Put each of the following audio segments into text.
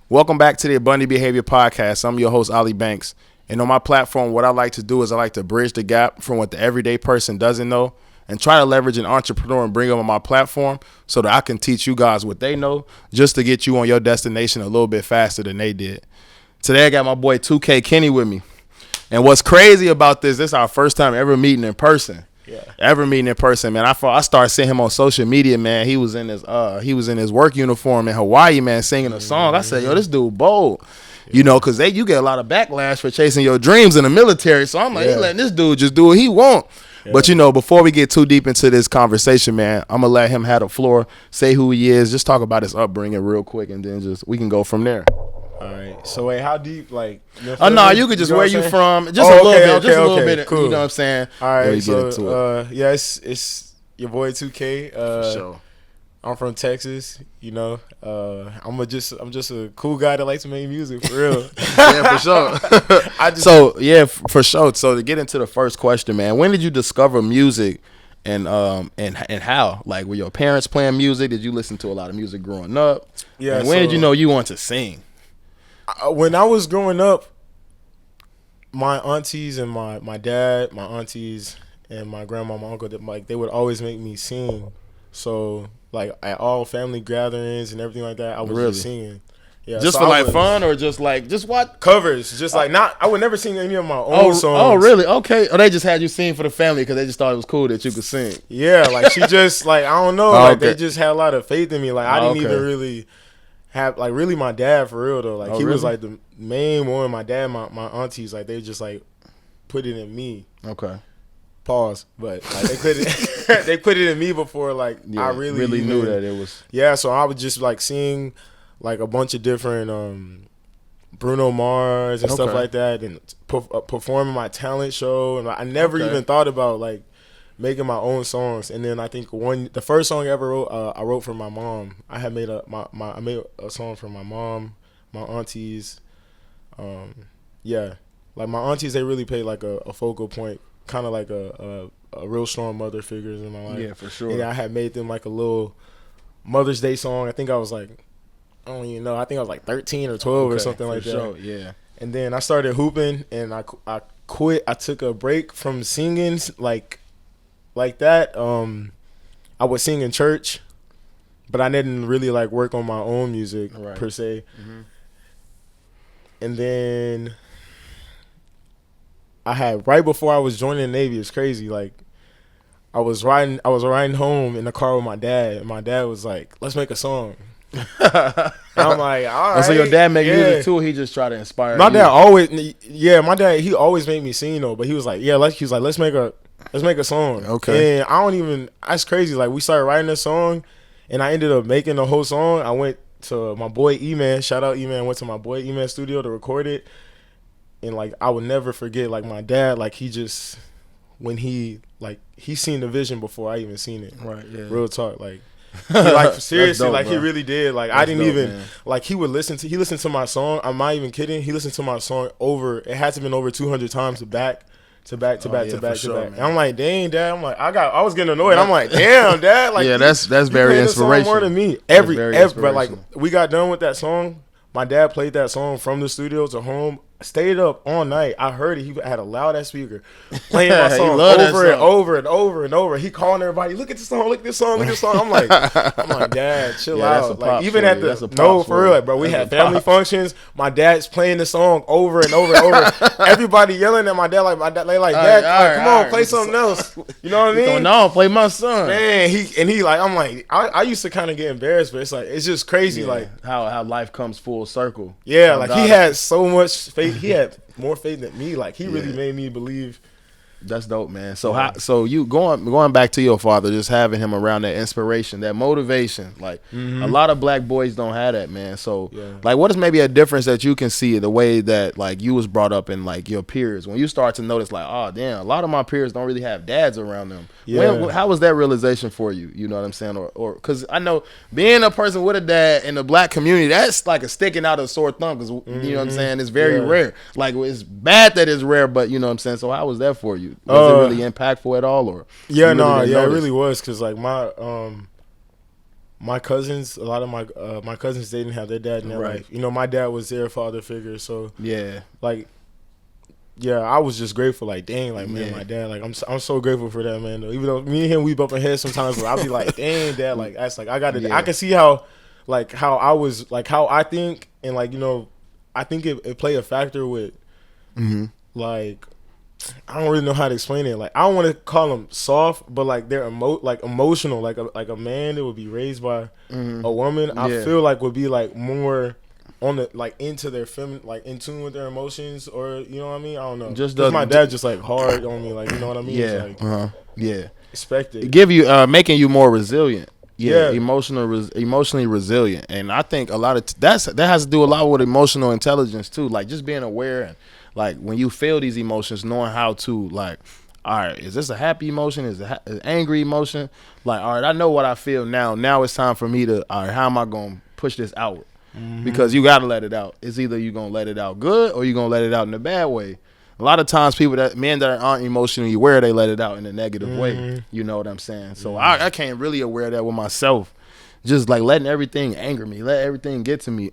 Welcome back to the Abundant Behavior Podcast. I'm your host, Ali Banks. And on my platform, what I like to do is I like to bridge the gap from what the everyday person doesn't know and try to leverage an entrepreneur and bring them on my platform so that I can teach you guys what they know just to get you on your destination a little bit faster than they did. Today, I got my boy 2K Kenny with me. And what's crazy about this is our first time ever meeting in person. Man. I started seeing him on social media, man. He was in his work uniform in Hawaii, man, singing a song. I said, yo, this dude bold. You know, because you get a lot of backlash for chasing your dreams in the military. So I'm like, he letting this dude just do what he want. Yeah. But, you know, before we get too deep into this conversation, man, I'm going to let him have the floor, say who he is, just talk about his upbringing real quick, and then we can go from there. All right. So wait, how deep? Like, you could just where you from, just a little bit. Cool. You know what I'm saying? All right. So it's your boy 2K. For sure. I'm from Texas. You know, I'm just a cool guy that likes to make music for real. Yeah, for sure. For sure. So to get into the first question, man, when did you discover music? And how? Like, were your parents playing music? Did you listen to a lot of music growing up? Yeah. And when did you know you wanted to sing? When I was growing up, my aunties and my dad, my aunties and my grandma, my uncle, they would always make me sing. So like at all family gatherings and everything like that, I was just singing. Yeah, just so for fun or just what covers? Just I would never sing any of my own songs. Oh, really? Okay. Or they just had you sing for the family because they just thought it was cool that you could sing. Yeah, like she just I don't know, they just had a lot of faith in me. Like I didn't even really have really my dad for real though. Like he was like the main one. My dad, my aunties, like they just put it in me. Okay. Pause. But they put it they put it in me before I really knew that it was. Yeah, so I would just sing a bunch of different Bruno Mars and stuff like that, and performing my talent show, and I never even thought about making my own songs. And then I think the first song I ever wrote, I wrote for my mom. I had made I made a song for my mom, my aunties. Like my aunties, they really played a focal point, kind of like a real strong mother figures in my life. Yeah, for sure. And I had made them a little Mother's Day song. I think I was I don't even know. I think I was 13 or 12 or something like that. Sure, yeah. And then I started hooping, and I quit. I took a break from singing like that. I would sing in church, but I didn't really work on my own music per se. Mm-hmm. And then I had right before I was joining the Navy. It's crazy. I was riding home in the car with my dad, and my dad was like, "Let's make a song." And I'm like, all right. So your dad make music too? Or he just try to inspire my you? Dad always, my dad, he always made me sing though. But he was like, let's make a song. Okay. And that's crazy. We started writing a song, and I ended up making the whole song. I went to my boy E-Man, shout out E-Man. Went to my boy E-Man studio to record it, and I would never forget. My dad, he just when he seen the vision before I even seen it. Right. Yeah. Real talk. Seriously, dope, he really did. I didn't even he listened to my song. I'm not even kidding. He listened to my song it had to have been over 200 times back. And I'm like, dang, Dad. I was getting annoyed. I'm like, damn, Dad. That's very inspirational. More than me. But we got done with that song. My dad played that song from the studio to home. Stayed up all night. I heard it. He had a loud ass speaker playing my song over and over and over and over. He calling everybody, look at this song, look at this song, look at this song. I'm like, Dad, chill out. Even at for real, bro. We had family functions. My dad's playing the song over and over and over. Everybody yelling at my dad, Dad, come on, play something else. You know what I mean? No, play my son. Man, I'm like, I used to kind of get embarrassed, but it's just crazy, how life comes full circle. Yeah, he had so much faith. He had more faith than me. He really made me believe. That's dope, man. So you going back to your father, just having him around, that inspiration, that motivation. A lot of black boys don't have that, man. So what is maybe a difference that you can see the way that you was brought up in your peers when you start to notice oh damn, a lot of my peers don't really have dads around them. Yeah. How was that realization for you? You know what I'm saying? Or because I know being a person with a dad in the black community, that's a sticking out a sore thumb because you know what I'm saying, it's very rare. It's bad that it's rare, but you know what I'm saying. So how was that for you? Was it really impactful at all, or? Yeah, it really was, because my my cousins, a lot of my cousins, they didn't have their dad in their life. You know, my dad was their father figure, so like. Yeah, I was just grateful. Like, dang, like, man, my dad, like, I'm so grateful for that, man. Though. Even though me and him, we bump our heads sometimes, but I'll be like, dang, dad, like, that's like, I got it. I can see how I was, like, how I think, and like, you know, I think it played a factor with, like, I don't really know how to explain it. Like, I don't want to call them soft, but like they're emotional. Like a man that would be raised by a woman, I feel like would be like more on the like into their feminine, like in tune with their emotions, or you know what I mean. I don't know. Just my dad just like hard on me, like you know what I mean. Yeah, expected. Give you making you more resilient. Emotionally resilient, and I think a lot of that has to do a lot with emotional intelligence too. Like just being aware and like when you feel these emotions, knowing how to like, all right, is this a happy emotion? Is it an angry emotion? Like, all right, I know what I feel now. Now it's time for me to, all right, how am I going to push this outward? Because you got to let it out. It's either you're going to let it out good or you're going to let it out in a bad way. A lot of times men that aren't emotionally aware, they let it out in a negative way. You know what I'm saying? So I can't really aware that with myself. Just like letting everything anger me, let everything get to me,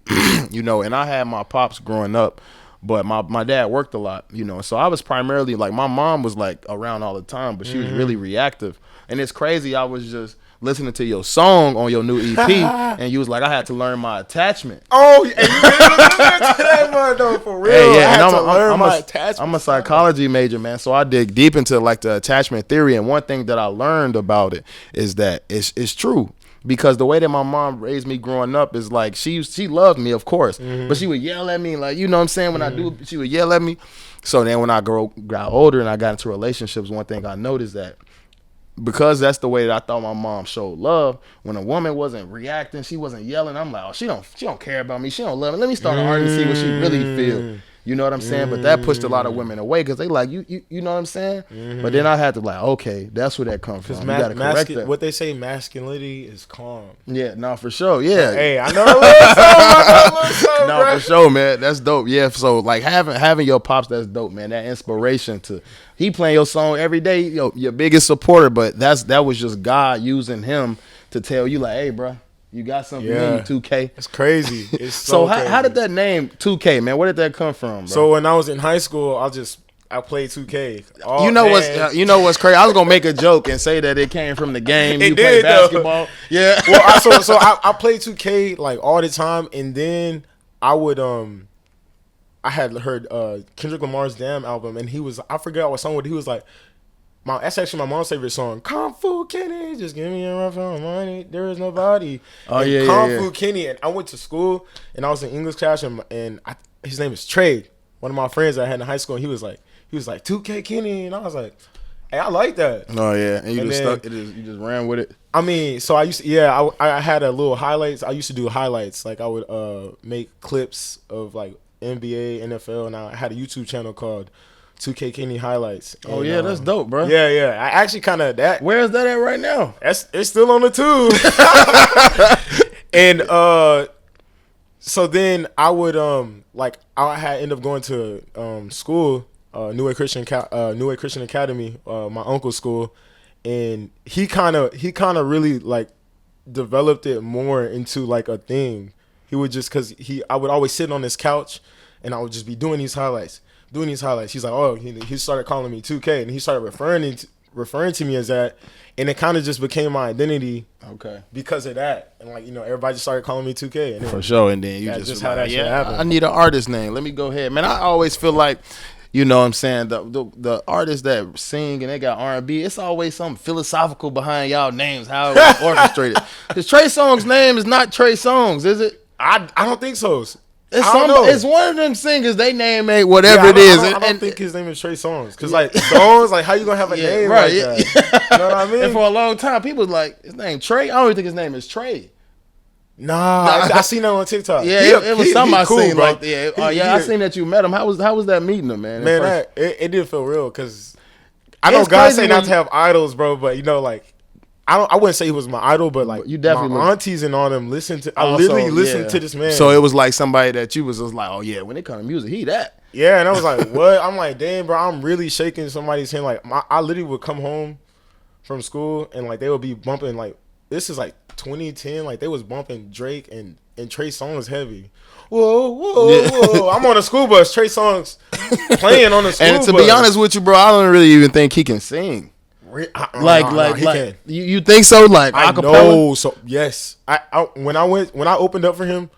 you know. And I had my pops growing up, but my dad worked a lot, you know. So I was primarily like, my mom was like around all the time, but she was really reactive. And it's crazy. I was just listening to your song on your new EP, and you was like, I had to learn my attachment. Oh, and you didn't listen to that one though, for real. Hey, yeah, I had to learn my attachment. I'm a psychology major, man, so I dig deep into like the attachment theory. And one thing that I learned about it is that it's true. Because the way that my mom raised me growing up is like she loved me, of course, but she would yell at me, like, you know what I'm saying? When I do, she would yell at me. So then when I got older and I got into relationships, one thing I noticed that because that's the way that I thought my mom showed love, when a woman wasn't reacting, she wasn't yelling, I'm like, oh, she don't care about me, she don't love me. Let me start arguing to see what she really feel. You know what I'm saying? But that pushed a lot of women away because they like, you know what I'm saying? But then I had to like, okay, that's where that comes from. You gotta correct that. What they say, masculinity is calm. Yeah, no, for sure. Yeah. Hey, I know a little something. No, for sure, man. That's dope. Yeah, so like having your pops, that's dope, man. That inspiration he playing your song every day, your biggest supporter, but that was just God using him to tell you like, hey, bro. You got something in you, 2K. It's crazy. It's so crazy. How did that name 2K, man? Where did that come from, bro? So when I was in high school, I played 2K. You know what's crazy? I was gonna make a joke and say that it came from the game. You play basketball. Though. Yeah. Well, I played 2K like all the time, and then I would I had heard Kendrick Lamar's Damn album, and I forgot what song he was like. That's actually my mom's favorite song. Kung Fu Kenny, just give me a rough on money. There is nobody. Oh, Kung Fu Kenny, and I went to school, and I was in English class, and his name is Trey, one of my friends I had in high school. And he was like 2K Kenny, and I was like, hey, I like that. Oh yeah, and you just ran with it. I mean, so I used to, I had a little highlights. I used to do highlights, like I would make clips of like NBA, NFL, and I had a YouTube channel called 2K Kenny Highlights. And, oh yeah, that's dope, bro. Yeah. I actually kind of that. Where is that at right now? It's still on the tube. And so then I would I had end up going to school, New Way Christian Academy, my uncle's school, and he kind of really like developed it more into like a thing. He would just I would always sit on his couch, and I would just be doing these highlights. He's like, oh, he started calling me 2K, and he started referring to me as that, and it kind of just became my identity. Okay. Because of that, and like everybody just started calling me 2K. And for sure, and then you just how that shit happened. I need an artist name. Let me go ahead, man. I always feel like, you know what I'm saying, the artists that sing and they got R&B, it's always something philosophical behind y'all names, how it was orchestrated. Because Trey Songz's name is not Trey Songz, is it? I don't think so. It's one of them singers. They name ain't whatever it is. I don't think his name is Trey Songz. Because like Songz, like how you gonna have a name right, like that? You know what I mean? And for a long time, people was like, his name Trey. I don't even think his name is Trey. Nah, I seen that on TikTok. Yeah, it was something I seen. Bro. Like, I seen that you met him. How was that meeting him, man? Man, it did feel real because I know God say not to have idols, bro, but like. I wouldn't say he was my idol, but like you definitely my aunties and all them listened to. I literally listened to this man. So it was like somebody that you was just like, oh yeah, when it comes to music, he that. Yeah, and I was like, what? I'm like, damn, bro, I'm really shaking somebody's hand. Like I literally would come home from school and like they would be bumping like this is like 2010, like they was bumping Drake and Trey Songz heavy. Whoa. I'm on a school bus. Trey Songz playing on the school bus. And to be honest with you, bro, I don't really even think he can sing. Like you think so? Like I know. So yes, I when I opened up for him,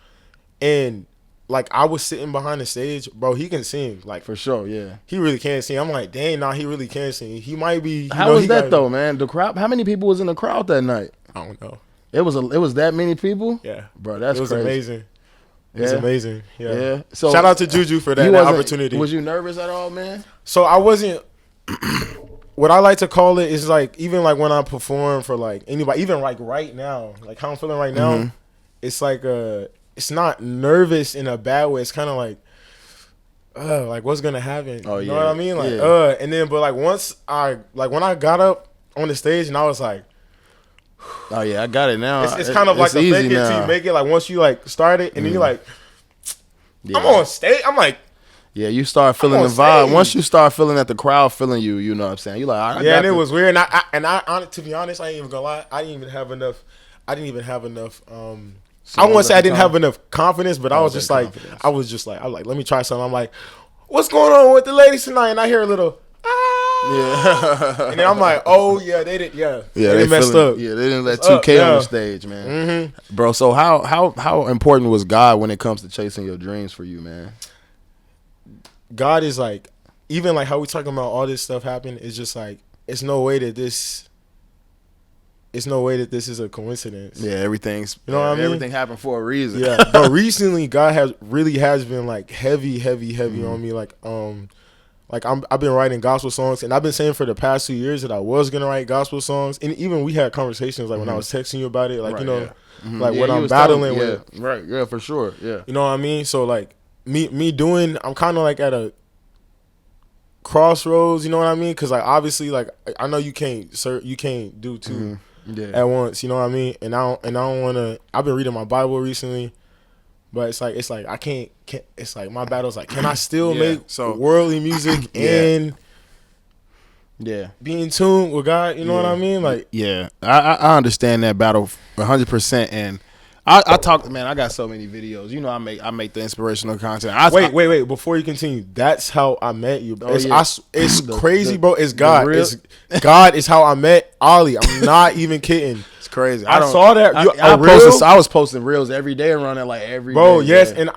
and like I was sitting behind the stage, bro. He can sing, like for sure. Yeah, he really can sing. I'm like, dang, nah, he really can sing. He might be. How was that though, man? The crowd. How many people was in the crowd that night? I don't know. It was that many people. Yeah, bro, that's crazy. Amazing. It's amazing. Yeah. So shout out to Juju for that opportunity. Was you nervous at all, man? So I wasn't. What I like to call it is like even like when I perform for like anybody, even like right now, like how I'm feeling right now, it's like it's not nervous in a bad way. It's kind of like what's gonna happen? Oh, you know what I mean? Like and then but like once when I got up on the stage and I was like, oh yeah, I got it now. It's kind of like the fake it till you make it. Like once you like start it and then you're like, I'm on stage. I'm like. Yeah, you start feeling the vibe. Stage. Once you start feeling that the crowd feeling you, you know what I'm saying? You're like, all right, yeah, and it was weird. And I to be honest, I ain't even gonna lie. I didn't even have enough. I won't say I didn't have enough confidence, but I was just like, let me try something. I'm like, what's going on with the ladies tonight? And I hear a little, yeah. And then I'm like, oh yeah, they did, they messed up. Yeah, they didn't let 2K on the stage, man. Bro, so how important was God when it comes to chasing your dreams for you, man? God is like, even like how we talking about all this stuff happen, it's just like, it's no way that this is a coincidence. Yeah, everything's, you know what I mean? Everything happened for a reason. Yeah, but recently God has been like heavy on me. Like I've been writing gospel songs, and I've been saying for the past 2 years that I was gonna write gospel songs, and even we had conversations like when I was texting you about it, like like what I'm battling with. Right, yeah, for sure, yeah. You know what I mean? So like. I'm kind of like at a crossroads, you know what I mean? Because like obviously, like I know you can't do two at once, you know what I mean? And I don't want to. I've been reading my Bible recently, but it's like I can't. It's like my battle's like, can I still make worldly music and be in tune with God? You know what I mean? Like I understand that battle 100%, and. I talk, man. I got so many videos. You know, I make the inspirational content. Wait. Before you continue, that's how I met you. Bro. It's crazy, bro. It's God. God is how I met Ollie. I'm not even kidding. It's crazy. I saw that. I was posting reels every day around it, like every bro. Day, yes, and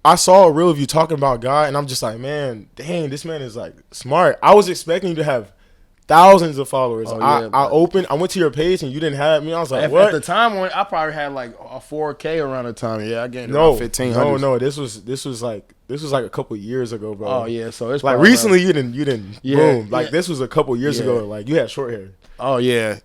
I saw a reel of you talking about God, and I'm just like, man, dang, this man is like smart. I was expecting you to have thousands of followers. I went to your page and you didn't have me. I was like, what? At the time when I probably had like a 4K around the time. Yeah, I gained around 1,500. No. This was like a couple years ago, bro. Oh yeah, so it's like recently you didn't boom. Like this was a couple years ago. Like you had short hair. Oh yeah.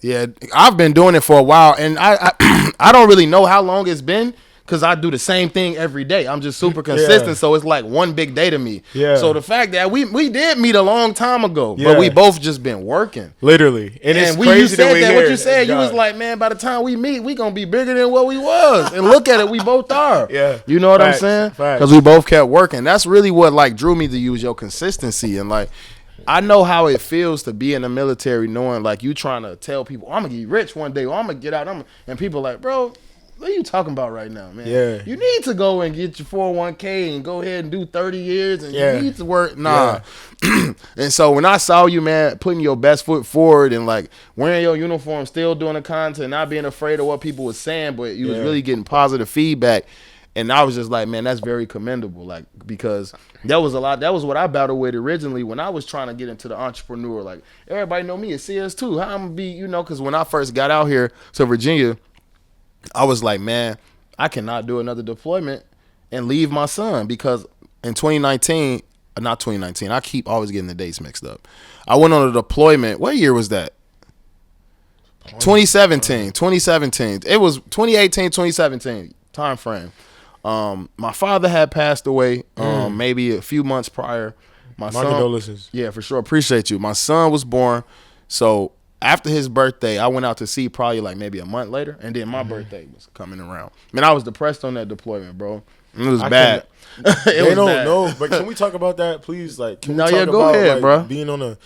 I've been doing it for a while, and I don't really know how long it's been. Because I do the same thing every day. I'm just super consistent, so it's like one big day to me. Yeah. So the fact that we did meet a long time ago, but we both just been working. Literally. And it's crazy you said that what you said, you was like, man, by the time we meet, we going to be bigger than what we was. And look at it, we both are. Yeah. You know what I'm saying? Because we both kept working. That's really what like drew me to you, is your consistency. And like, I know how it feels to be in the military knowing like you trying to tell people, I'm going to get rich one day, or I'm going to get out. And people like, bro, what are you talking about right now, man? Yeah. You need to go and get your 401k and go ahead and do 30 years and you need to work. Nah. Yeah. And so when I saw you, man, putting your best foot forward and like wearing your uniform, still doing the content, not being afraid of what people were saying, but you was really getting positive feedback. And I was just like, man, that's very commendable. Like, because that was what I battled with originally when I was trying to get into the entrepreneur. Like, everybody know me at CS2. How I'm going to be, because when I first got out here to Virginia, I was like, man, I cannot do another deployment and leave my son, because in 2019, not 2019, I keep always getting the dates mixed up. I went on a deployment. What year was that? 2017. It was 2018, 2017 time frame. My father had passed away maybe a few months prior. My condolences. Yeah, for sure. Appreciate you. My son was born. So after his birthday, I went out to sea probably like maybe a month later, and then my birthday was coming around. Man, I was depressed on that deployment, bro. It was bad. They don't know, but can we talk about that, please? Like, can we talk about go ahead, like, bro. Being on a,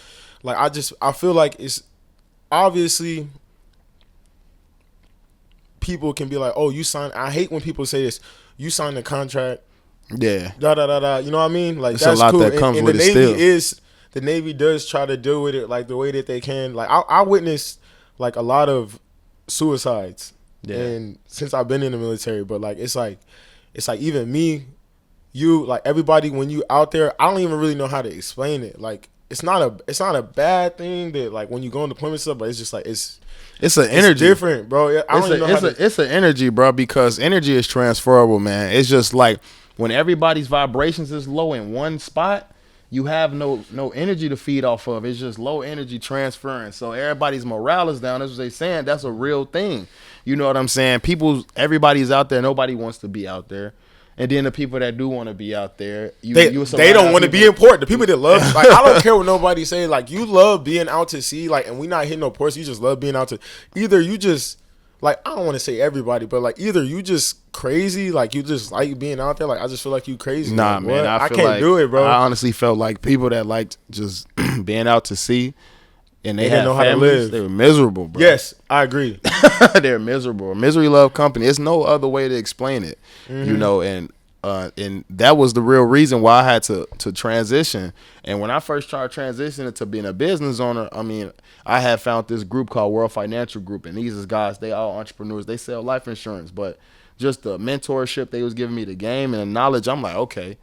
like, I feel like it's obviously people can be like, oh, you signed. I hate when people say this. You signed a contract. Yeah. Da da da da. You know what I mean? Like it's that's a lot cool. that comes and with the it Navy still. The Navy does try to deal with it like the way that they can. Like I witnessed like a lot of suicides, and since I've been in the military, but like it's like even me, you, like everybody when you out there, I don't even really know how to explain it. Like it's not a bad thing that like when you go on deployment stuff, but it's just like it's an energy. It's different, bro. It's an energy, bro, because energy is transferable, man. It's just like when everybody's vibrations is low in one spot, you have no energy to feed off of. It's just low energy transferring. So everybody's morale is down. That's what they're saying. That's a real thing. You know what I'm saying? Everybody's out there. Nobody wants to be out there. And then the people that do want to be out there, they don't want to be important. The people that love, like, I don't care what nobody say. Like, you love being out to sea, like, and we not hitting no ports. You just love being out to. Either you just, like, I don't want to say everybody, but like, either you just crazy, like you just like being out there. Like, I just feel like you crazy. Nah, like, man, I can't do it, bro. I honestly felt like people that liked just being out to sea. And they had know families, how to live. They were miserable, bro. Yes, I agree. They're miserable. Misery love company. There's no other way to explain it, you know. And that was the real reason why I had to transition. And when I first started transitioning to being a business owner, I mean, I had found this group called World Financial Group, and these guys, they all entrepreneurs. They sell life insurance, but just the mentorship they was giving me, the game and the knowledge, I'm like, okay,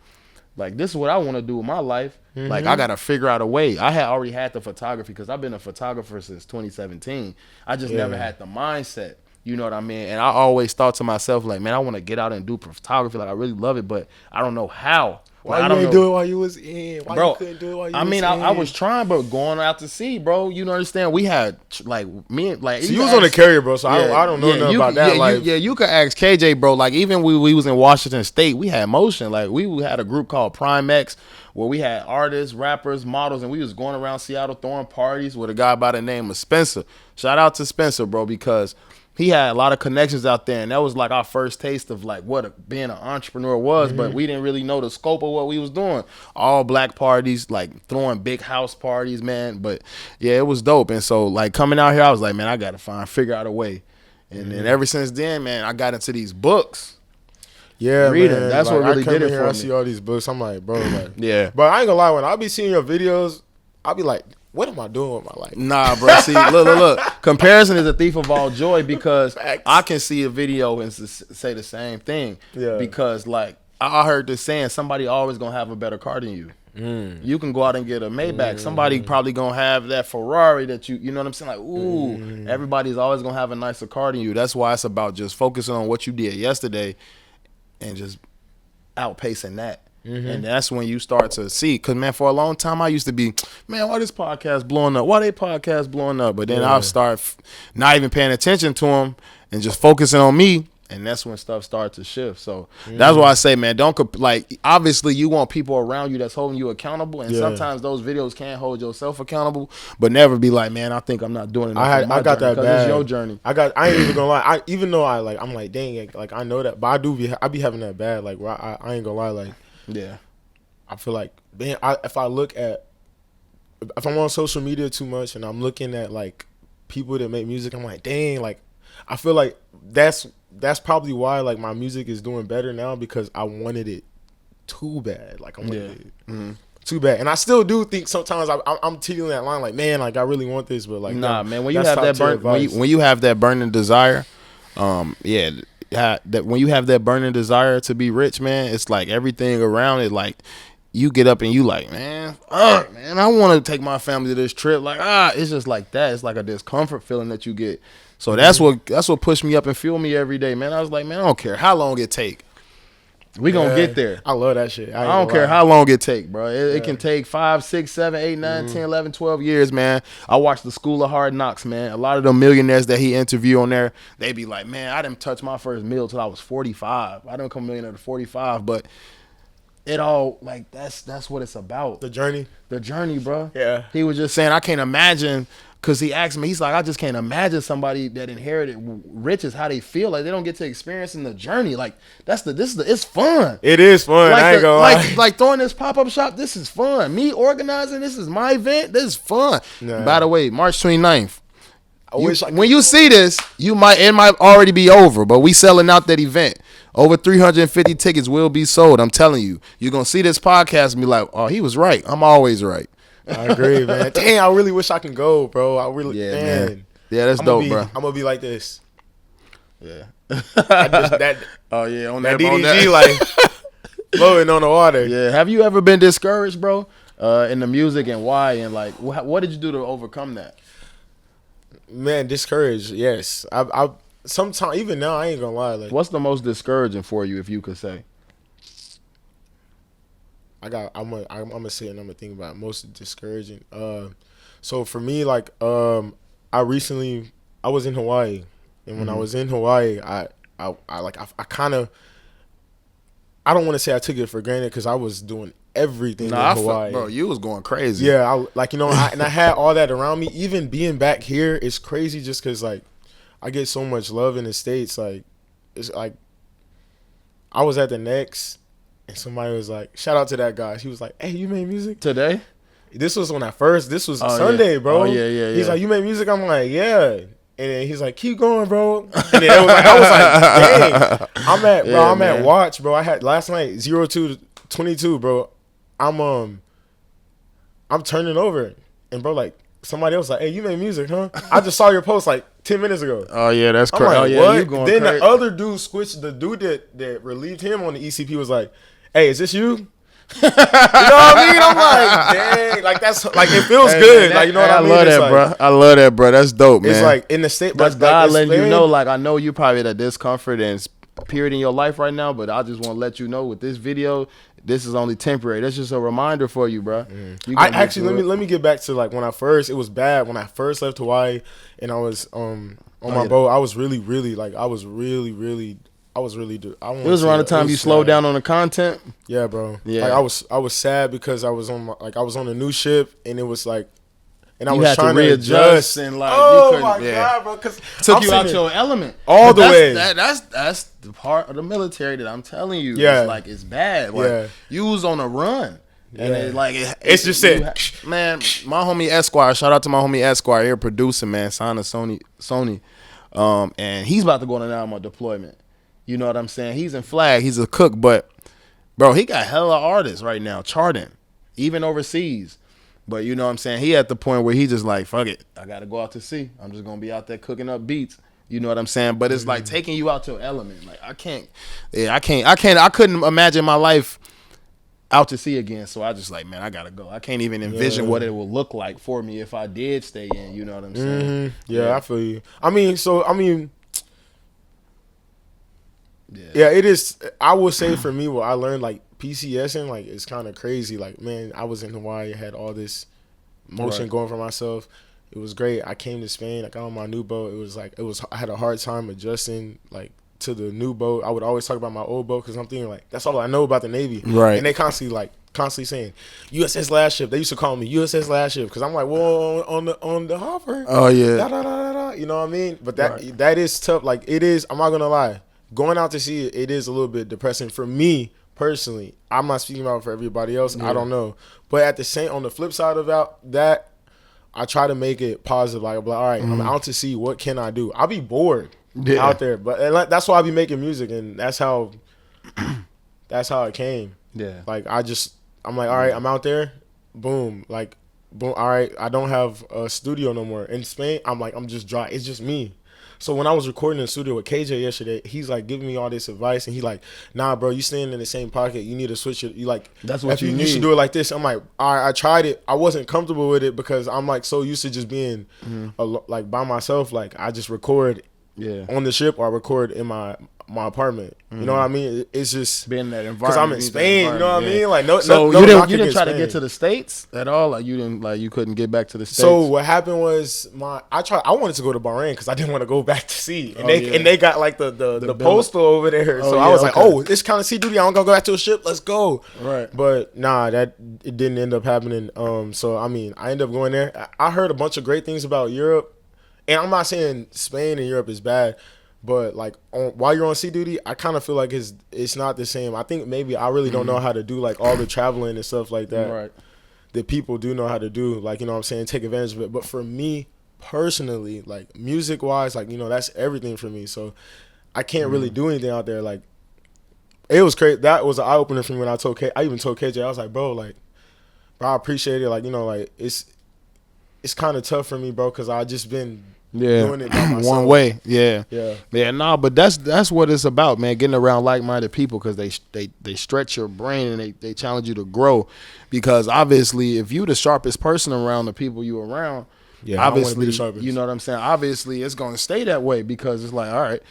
like this is what I want to do with my life. Like, I got to figure out a way. I had already had the photography because I've been a photographer since 2017. I just never had the mindset. You know what I mean? And I always thought to myself, like, man, I want to get out and do photography. Like, I really love it, but I don't know how. Why like, you ain't do it while you was in? Why you couldn't do it while you was in? I was trying, but going out to sea, bro, you know, understand? We had, like, me, like... So you was on the carrier, bro, so I don't know nothing about that. You could ask KJ, bro. Like, even we was in Washington State, we had motion. Like, we had a group called Prime X, where we had artists, rappers, models, and we was going around Seattle throwing parties with a guy by the name of Spencer. Shout out to Spencer, bro, because... he had a lot of connections out there, and that was like our first taste of like what being an entrepreneur was, but we didn't really know the scope of what we was doing. All black parties, like throwing big house parties, man. But yeah, it was dope. And so like coming out here, I was like, man, I got to figure out a way. And then ever since then, man, I got into these books. Yeah, reading. Man. That's like, what really did it for me. I see all these books. I'm like, bro, like, yeah. But I ain't gonna lie, when I be seeing your videos, I'll be like, what am I doing with my life? Nah, bro. See, look. Comparison is a thief of all joy because I can see a video and say the same thing. Yeah. Because, like, I heard this saying, somebody always going to have a better car than you. You can go out and get a Maybach. Somebody probably going to have that Ferrari that you know what I'm saying? Like, ooh, everybody's always going to have a nicer car than you. That's why it's about just focusing on what you did yesterday and just outpacing that. And that's when you start to see, because, man, for a long time, I used to be, man, why this podcast blowing up? Why they podcast blowing up? But then I'll start not even paying attention to them and just focusing on me, and that's when stuff starts to shift. So that's why I say, man, don't, like, obviously you want people around you that's holding you accountable, and sometimes those videos can't hold yourself accountable, but never be like, man, I think I'm not doing enough. I got that bad. It's your journey. I ain't even gonna lie. Even though I'm like, dang it, like I know that, but I be having that bad. Like, where I ain't gonna lie, like. Yeah, I feel like, man, if I'm on social media too much and I'm looking at like people that make music, I'm like, dang, like I feel like that's probably why like my music is doing better now, because I wanted it too bad. Like I wanted it too bad, and I still do think sometimes I'm teetering that line, like, man, like I really want this, but like, nah, man, when you have that when you have that burning desire, that when you have that burning desire to be rich, man, it's like everything around it, like you get up and you like, man, I want to take my family to this trip. Like, it's just like that. It's like a discomfort feeling that you get. So that's what pushed me up and fueled me every day, man. I was like, man, I don't care how long it take. We gonna get there. I love that shit. I don't care how long it take, bro. It can take 5, 6, 7, 8, 9, 10, 11, 12 years, man. I watched the School of Hard Knocks, man. A lot of the millionaires that he interviewed on there, they be like, man, I didn't touch my first meal till I was 45. I didn't become a millionaire at 45, but it all, like, that's what it's about. The journey, bro. Yeah. He was just saying, I can't imagine. Because he asked me, he's like, I just can't imagine somebody that inherited riches, how they feel. Like, they don't get to experience in the journey. Like, it's fun. It is fun. Like I ain't gonna lie. Like throwing this pop-up shop, this is fun. Me organizing, this is my event, this is fun. Nah. By the way, March 29th, When you see this, it might already be over, but we selling out that event. Over 350 tickets will be sold. I'm telling you. You're going to see this podcast and be like, oh, he was right. I'm always right. I agree, man. Dang, I really wish I can go, bro. Man. Yeah, that's dope, bro. I'm going to be like this. Yeah. On that DDG, like, floating on the water. Yeah. Have you ever been discouraged, bro, in the music, and why? And, like, what did you do to overcome that? Man, discouraged, yes. I sometimes, even now, I ain't gonna lie. Like, what's the most discouraging for you, if you could say? I'm gonna say it and I'm gonna think about it. Most discouraging. So for me, like, I was in Hawaii, and when I was in Hawaii, I kind of, I don't want to say I took it for granted because I was doing everything in Hawaii. Bro, you was going crazy. Yeah, I had all that around me. Even being back here is crazy just because, like, I get so much love in the States. Like, it's like, I was at the Next, and somebody was like, shout out to that guy. He was like, hey, you made music? Today? This was Sunday, bro. Oh, yeah. He's like, you made music? I'm like, yeah. And then he's like, keep going, bro. And then I was like, dang. I'm at Watch, bro. I had last night 02:22, bro. I'm turning over, and bro, like, somebody else like, hey, you made music, huh? I just saw your post like 10 minutes ago. Oh yeah, that's crazy. Like, oh yeah, what? You going then crazy. The other dude switched. The dude that relieved him on the ECP was like, hey, is this you? You know what I mean? I'm like, dang, like, that's like, it feels good. Man, like, you know what I mean? I love that, like, bro. I love that, bro. That's dope, man. It's like in the state, that's like, God letting you know. Like, I know you probably at a discomfort and period in your life right now, but I just want to let you know with this video, this is only temporary. That's just a reminder for you, bro. I actually let me get back to, like, it was bad when I first left Hawaii and I was on my boat. I was really it was around the time you slowed down on the content. Yeah, bro. Yeah, like, I was sad because I was on a new ship, and it was like, and I you was had trying to readjust and, like, oh you my God, bro, because took you out your element all the way. That's the part of the military that I'm telling you. Yeah, it's like, it's bad. Like, you was on a run. And it's just it. Man, my homie Esquire, shout out to my homie Esquire here, producing, man, signed to Sony. And he's about to go on an album deployment. You know what I'm saying? He's in flag. He's a cook, but, bro, he got hella artists right now charting, even overseas. But you know what I'm saying? He at the point where he just like, fuck it, I got to go out to sea. I'm just going to be out there cooking up beats. You know what I'm saying? But it's like taking you out your element. Like, I couldn't imagine my life out to sea again. So I just like, man, I got to go. I can't even envision what it would look like for me if I did stay in. You know what I'm saying? Yeah, I feel you. Yeah, it is. I would say for me, what I learned, like, PCSing, like, it's kind of crazy. Like, man, I was in Hawaii, had all this motion going for myself. It was great. I came to Spain. I got on my new boat. I had a hard time adjusting, like, to the new boat. I would always talk about my old boat because I'm thinking, like, that's all I know about the Navy. Right. And they constantly saying USS last ship. They used to call me USS last ship because I'm like, well, on the hopper. Oh yeah. Da, da, da, da, da. You know what I mean? But that is tough. Like, it is. I'm not gonna lie. Going out to sea, it is a little bit depressing for me personally. I'm not speaking about for everybody else. I don't know. But on the flip side of that, I try to make it positive. Like, I'm like, all right, I'm out to sea. What can I do? I'll be bored out there, but that's why I be making music, and that's how it came. Yeah. Like, I'm like, all right, I'm out there. Boom. Like, boom. All right, I don't have a studio no more. In Spain, I'm like, I'm just dry. It's just me. So when I was recording in the studio with KJ yesterday, he's like giving me all this advice, and he like, nah, bro, you staying in the same pocket. You need to switch it. You like, that's what you need. You should do it like this. I'm like, I tried it. I wasn't comfortable with it because I'm like so used to just being like by myself. Like, I just record on the ship or I record in my apartment. You know what I mean? It's just being in that environment. Because I'm in Spain. You know what I mean? Like, so you didn't try to get to the States at all. Like, you couldn't get back to the States. So what happened was I wanted to go to Bahrain because I didn't want to go back to sea, and they got like the postal over there. So I was like, oh, it's kind of sea duty. I don't gotta go back to a ship. Let's go. Right. But nah, it didn't end up happening. So I mean, I ended up going there. I heard a bunch of great things about Europe, and I'm not saying Spain and Europe is bad. But like while you're on sea duty, I kind of feel like it's not the same. I think maybe I really don't know how to do like all the traveling and stuff like that. Right. That people do know how to do. Like, you know what I'm saying, take advantage of it. But for me personally, like music wise, like, you know, that's everything for me. So I can't really do anything out there. Like, it was crazy. That was an eye opener for me when I even told KJ, I was like, bro, I appreciate it. Like, you know, like it's kind of tough for me, bro, because I just been doing it by myself. One way. Yeah. Nah, but that's what it's about, man. Getting around like-minded people, because they stretch your brain and they challenge you to grow. Because obviously, if you the sharpest person around the people you around, obviously, you know what I'm saying? Obviously, it's going to stay that way, because it's like, all right,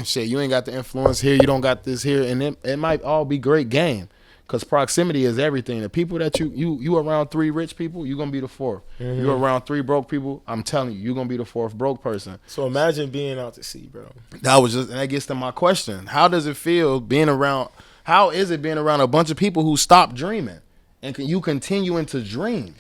shit, you ain't got the influence here, you don't got this here, and it might all be great game, because proximity is everything. The people that you around 3 rich people, you're going to be the 4th. Mm-hmm. You around 3 broke people, I'm telling you, you're going to be the 4th broke person. So imagine being out to sea, bro. That gets to my question. How does it feel how is it being around a bunch of people who stop dreaming and you continuing to dream?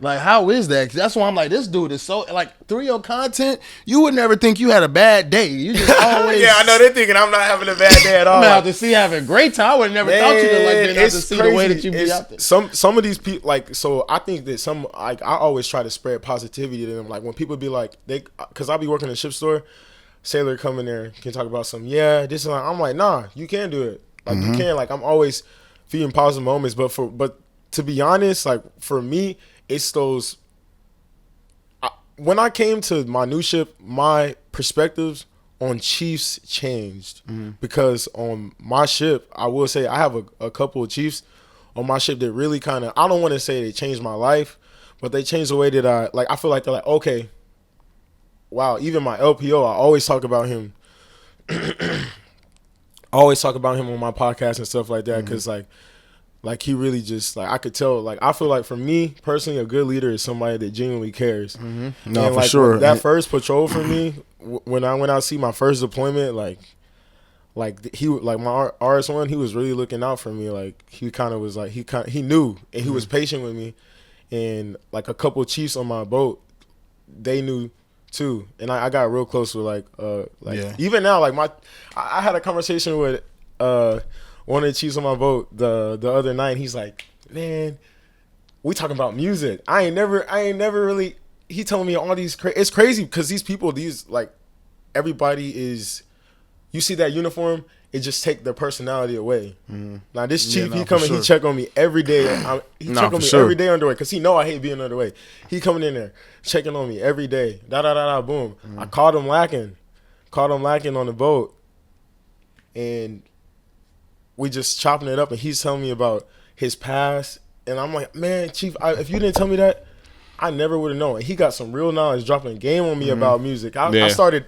Like, how is that? 'Cause that's why I'm like, this dude is so, like, through your content, you would never think you had a bad day. You just always. Yeah, I know they're thinking I'm not having a bad day at all. I'm out to see having a great time. I would have never thought you would like that to see the way that you be out there. Some of these people, like, so I think that I always try to spread positivity to them. Like, when people be like, because I be working in a ship store, sailor come in there, can talk about some, this is like, I'm like, nah, you can do it. Like, you can. Like, I'm always feeding positive moments. But to be honest, like, for me, it's those. When I came to my new ship, my perspectives on Chiefs changed, because on my ship, I will say I have a couple of Chiefs on my ship that really kind of, I don't want to say they changed my life, but they changed the way that I feel like they're like, okay, wow, even my LPO, I always talk about him. I always talk about him on my podcast and stuff like that, because like he really just, like, I could tell, like, I feel like for me personally, a good leader is somebody that genuinely cares. No, and for like, sure. That first patrol for me, when I went out to see my first deployment, like my RS1, he was really looking out for me. Like, he kind of was like, he knew, and he was patient with me. And like a couple of Chiefs on my boat, they knew too. And I got real close with even now, like I had a conversation with one of the Chiefs on my boat the other night. He's like, man, we talking about music. I ain't never really. He telling me all these. It's crazy, because these people, like, everybody is. You see that uniform, it just take their personality away. Now this Chief, he come and he check on me every day. He check on me every day underway, because he know I hate being underway. He coming in there checking on me every day. Boom. I caught him lacking on the boat, and we just chopping it up, and he's telling me about his past, and I'm like, man, Chief, if you didn't tell me that, I never would have known. He got some real knowledge, dropping game on me about music. I started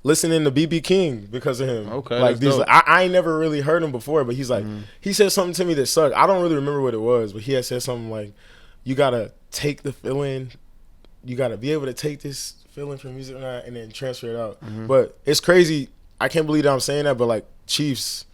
listening to BB King because of him. Okay, like I ain't never really heard him before, but he's like, he said something to me that sucked. I don't really remember what it was, but he had said something like, you gotta take the feeling, you gotta be able to take this feeling from music and then transfer it out. But it's crazy. I can't believe that I'm saying that, but like, Chiefs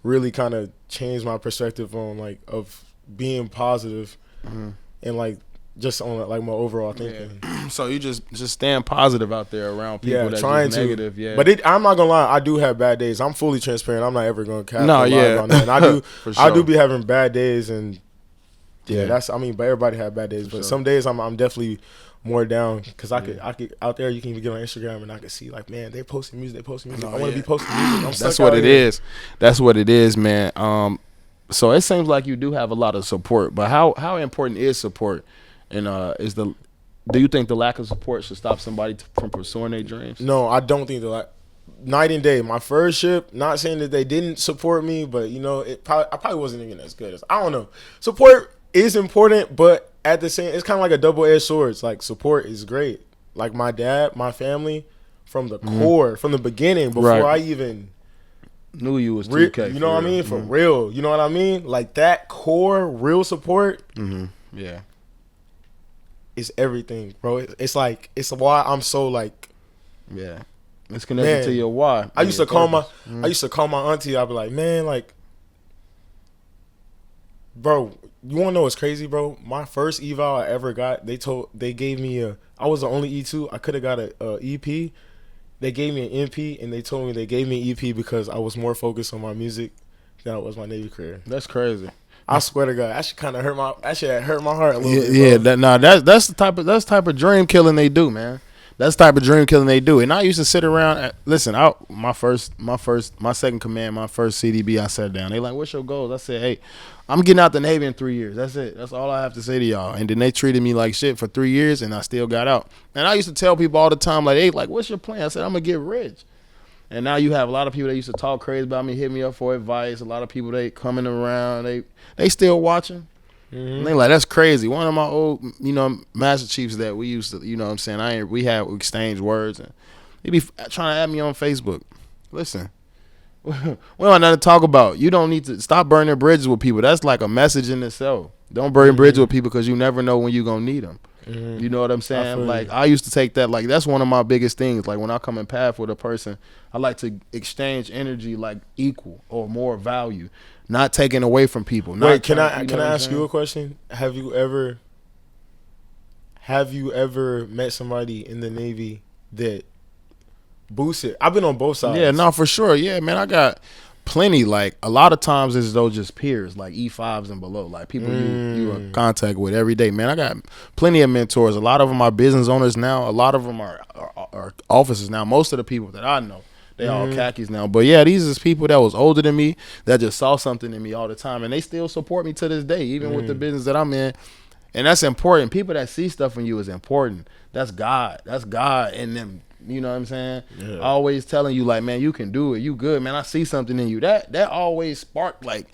really kind of changed my perspective on, like, of being positive and, like, just on, like, my overall thinking. So you just staying positive out there around people that's trying just negative. Yeah, but I'm not gonna lie, I do have bad days. I'm fully transparent. I'm not ever gonna cap on that. And I do be having bad days, and but everybody have bad days. But some days I'm definitely more down, because I could out there, you can even get on Instagram and I could see, like, man, they posting music. I want to be posting music. That's what it is. That's what it is, man. So it seems like you do have a lot of support, but how important is support? And do you think the lack of support should stop somebody from pursuing their dreams? No, I don't think night and day. My first ship, not saying that they didn't support me, but, you know, I probably wasn't even as good as, I don't know. Support is important, but at the same, it's kind of like a double-edged sword. It's like, support is great. Like, my dad, my family, from the core, from the beginning, before I even knew you was 2K. You know what I mean? For real. You know what I mean? Like, that core, real support. Yeah. Is everything, bro. It's like, it's why I'm so, like, yeah. It's connected to your why. I used to call my auntie. I'd be like, man, like, bro, you want to know what's crazy, bro? My first eval I ever got, they gave me I was the only E2. I could have got a EP. They gave me an MP, and they told me they gave me an EP because I was more focused on my music than I was my Navy career. That's crazy. I swear to God, that shit kind of hurt my heart a little bit. Yeah, that's the type of dream killing they do, man. That's the type of dream killing they do. And I used to sit around. Listen, my second command, my first CDB, I sat down. They like, "What's your goals?" I said, "Hey, I'm getting out the Navy in 3 years. That's it. That's all I have to say to y'all." And then they treated me like shit for 3 years, and I still got out. And I used to tell people all the time, like, "Hey, like, what's your plan?" I said, "I'm gonna get rich." And now you have a lot of people that used to talk crazy about me, hit me up for advice. A lot of people they coming around, they still watching. Mm-hmm. And they like, that's crazy. One of my old, Master Chiefs that we used to, what I'm saying, we exchanged words, and they be trying to add me on Facebook. Listen, we don't have nothing to talk about. You don't need to stop burning bridges with people. That's like a message in itself. Don't burn bridges with people because you never know when you're gonna need them. Mm-hmm. You know what I'm saying? Like, I used to take that, like, that's one of my biggest things. Like, when I come in path with a person, I like to exchange energy like equal or more value, not taking away from people. Wait, can I ask you a question? Have you ever met somebody in the Navy that boosted? I've been on both sides. Yeah, no, for sure. Yeah, man, I got plenty. Like, a lot of times it's those just peers, like E5s and below, like people you are in contact with every day. Man, I got plenty of mentors. A lot of them are business owners now. A lot of them are officers now. Most of the people that I know, they all khakis now. But yeah, these is people that was older than me that just saw something in me all the time, and they still support me to this day, even with the business that I'm in. And that's important. People that see stuff in you is important. That's God. That's God in them. You know what I'm saying? Yeah. Always telling you, like, man, you can do it. You good, man. I see something in you. That always sparked, like,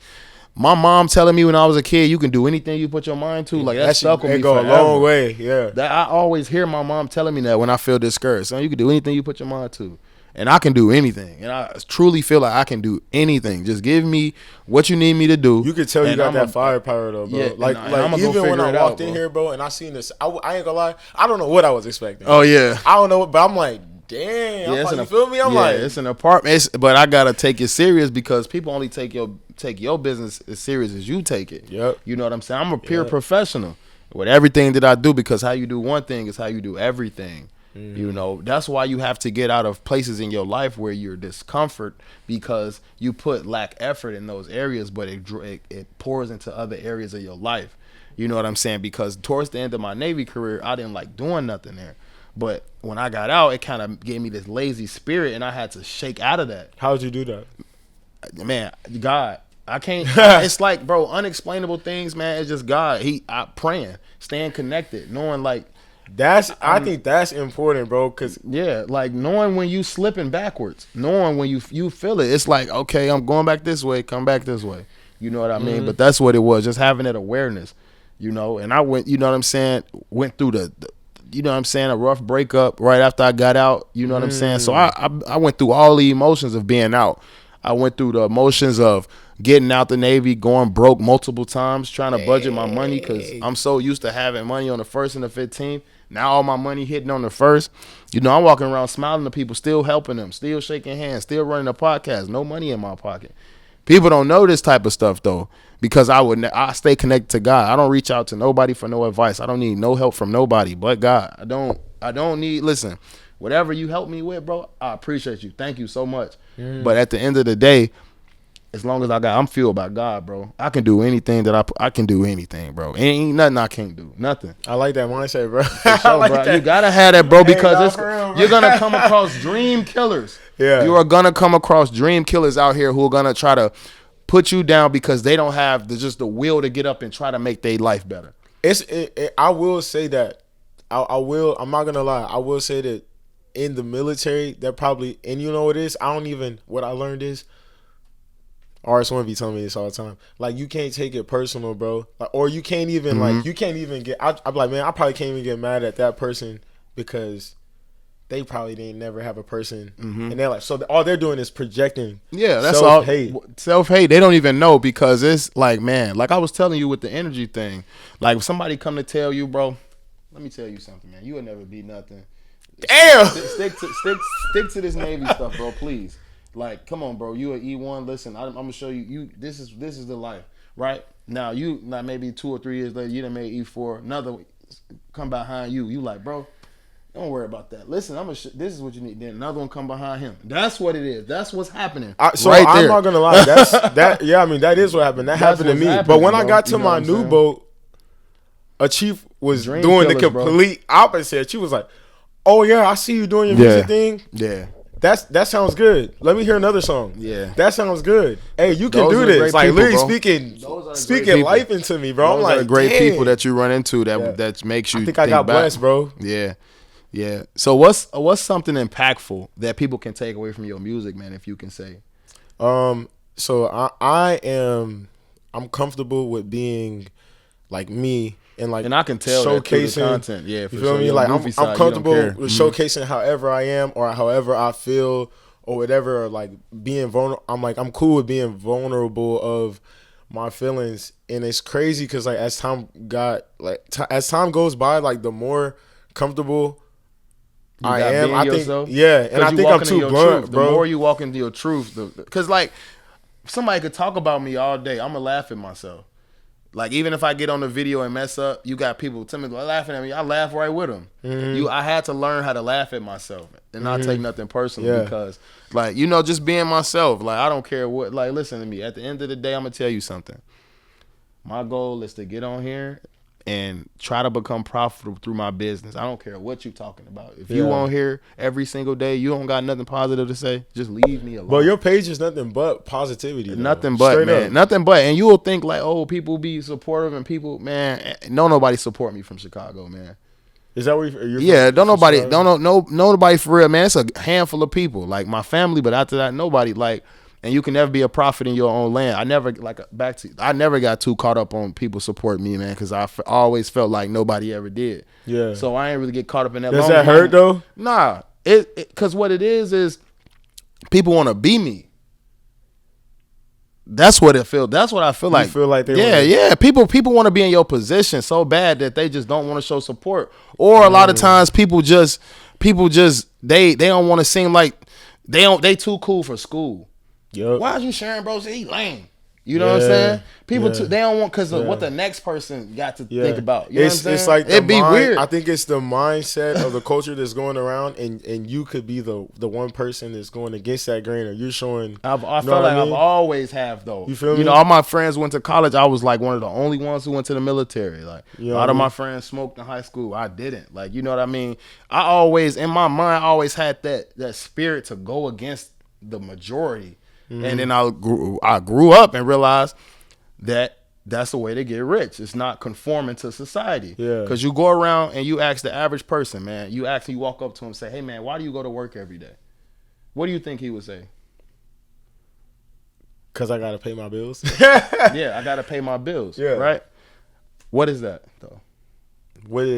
my mom telling me when I was a kid, you can do anything you put your mind to. Like, that stuck with me forever. It go a long way, yeah. That I always hear my mom telling me that when I feel discouraged. So you can do anything you put your mind to. And I can do anything. And I truly feel like I can do anything. Just give me what you need me to do. You can tell you got that firepower, though, bro. Yeah, like even when I walked in here, bro, and I seen this, I ain't gonna lie, I don't know what I was expecting. Oh, yeah. I don't know, but I'm like, damn, you feel me? I'm like, it's an apartment, but I gotta take it serious because people only take your business as serious as you take it. Yep. You know what I'm saying? I'm a pure professional with everything that I do, because how you do one thing is how you do everything. You know, that's why you have to get out of places in your life where you're discomfort, because you put lack effort in those areas, but it pours into other areas of your life. You know what I'm saying? Because towards the end of my Navy career, I didn't like doing nothing there. But when I got out, it kind of gave me this lazy spirit, and I had to shake out of that. How did you do that? Man, God. I can't. It's like, bro, unexplainable things, man. It's just God. Praying, staying connected, knowing, like, I think that's important, bro. Cause like knowing when you slipping backwards, knowing when you feel it. It's like, okay, I'm going back this way, come back this way. You know what I mean? But that's what it was, just having that awareness. You know, and I went. You know what I'm saying? Went through the you know what I'm saying, a rough breakup right after I got out. You know what I'm saying? So I went through all the emotions of being out. I went through the emotions of getting out the Navy, going broke multiple times, trying to budget my money because I'm so used to having money on the 1st and the 15th. Now all my money hitting on the 1st. You know, I'm walking around smiling to people, still helping them, still shaking hands, still running a podcast, no money in my pocket. People don't know this type of stuff, though, because I stay connected to God. I don't reach out to nobody for no advice. I don't need no help from nobody but God. I don't need, listen, whatever you help me with, bro, I appreciate you. Thank you so much. But at the end of the day, as long as I'm fueled by God, bro, I can do anything I can do anything, bro. Ain't nothing I can't do. Nothing. I like that mindset, bro. Sure, like bro. that. You gotta have that, bro, because you're gonna come across dream killers. Yeah. You are gonna come across dream killers out here who are gonna try to put you down because they don't have the will to get up and try to make their life better. I will say that. I'm not gonna lie. I will say that in the military, that probably, and you know what it is? What I learned is, RS1 be telling me this all the time. Like, you can't take it personal, bro. Like, or you can't even, I'm like, man, I probably can't even get mad at that person because they probably didn't never have a person in their life. So all they're doing is projecting. Yeah, that's self-hate. All. Self-hate. They don't even know because it's like, man, like I was telling you with the energy thing. Like, if somebody come to tell you, bro, let me tell you something, man. You would never be nothing. Damn. Stick to this Navy stuff, bro, please. Like, come on, bro. You an E1. Listen, I'm gonna show you. This is the life, right? Now maybe 2 or 3 years later, you done made E4. Another come behind you. You like, bro, Don't worry about that. Listen, this is what you need. Then another one come behind him. That's what it is. That's what's happening. I'm not gonna lie. Yeah, I mean that is what happened. That happened to me. But when I got to my new boat, a chief was doing the complete opposite. She was like, "Oh yeah, I see you doing your music thing. Yeah, that sounds good. Let me hear another song. Yeah, that sounds good. Hey, you can do this. Like literally speaking life into me, bro. I'm like, great people that you run into that makes you. I think I got blessed, bro. Yeah. Yeah. So what's something impactful that people can take away from your music, man? If you can say. So I'm comcomfortable with being like me and I can tell showcasing the content. Yeah, for you feel me? Like I'm comfortable with showcasing however I am or however I feel or whatever. Or like being vulnerable. I'm cool with being vulnerable of my feelings, and it's crazy because like as time goes by, like the more comfortable I am. I think, yourself? Yeah, and I think I'm too blunt, bro. The more you walk into your truth, because like somebody could talk about me all day, I'm gonna laugh at myself. Like even if I get on the video and mess up, you got people tell me laughing at me. I laugh right with them. Mm-hmm. I had to learn how to laugh at myself and not take nothing personally because, like just being myself. Like I don't care what. Like listen to me. At the end of the day, I'm gonna tell you something. My goal is to get on here and try to become profitable through my business. I don't care what you talking about. If you on here every single day, you don't got nothing positive to say, just leave me alone. But your page is nothing but positivity. Though. Nothing but, straight man. Up. Nothing but. And you will think like, oh, people be supportive and people, man, nobody support me from Chicago, man. Is that where you're yeah, from? Nobody for real, man. It's a handful of people. Like my family, but after that, nobody. Like, and you can never be a prophet in your own land. I never got too caught up on people support me, man, because I always felt like nobody ever did. Yeah. So I ain't really get caught up in that. Does that hurt though? Nah. Because what it is people want to be me. That's what it feels. That's what I feel like. You feel like they yeah. People want to be in your position so bad that they just don't want to show support. Or a lot of times people just they don't want to seem like they too cool for school. Yep. Why are you sharing, bro? He lame. You know what I'm saying? People they don't want because of what the next person got to think about. You know what I'm saying? It's like it'd be weird. I think it's the mindset of the culture that's going around, and you could be the one person that's going against that grain, or you're showing. I feel like I've always have though. You feel me? All my friends went to college. I was like one of the only ones who went to the military. Like a lot of my friends smoked in high school. I didn't. Like you know what I mean? I always in my mind had that spirit to go against the majority. Mm-hmm. And then I grew up and realized that that's the way to get rich. It's not conforming to society. Yeah. Because you go around and you ask the average person, man, you walk up to him and say, hey, man, why do you go to work every day? What do you think he would say? Because I got to pay my bills. Yeah, I got to pay my bills. Yeah. Right? What is that, though?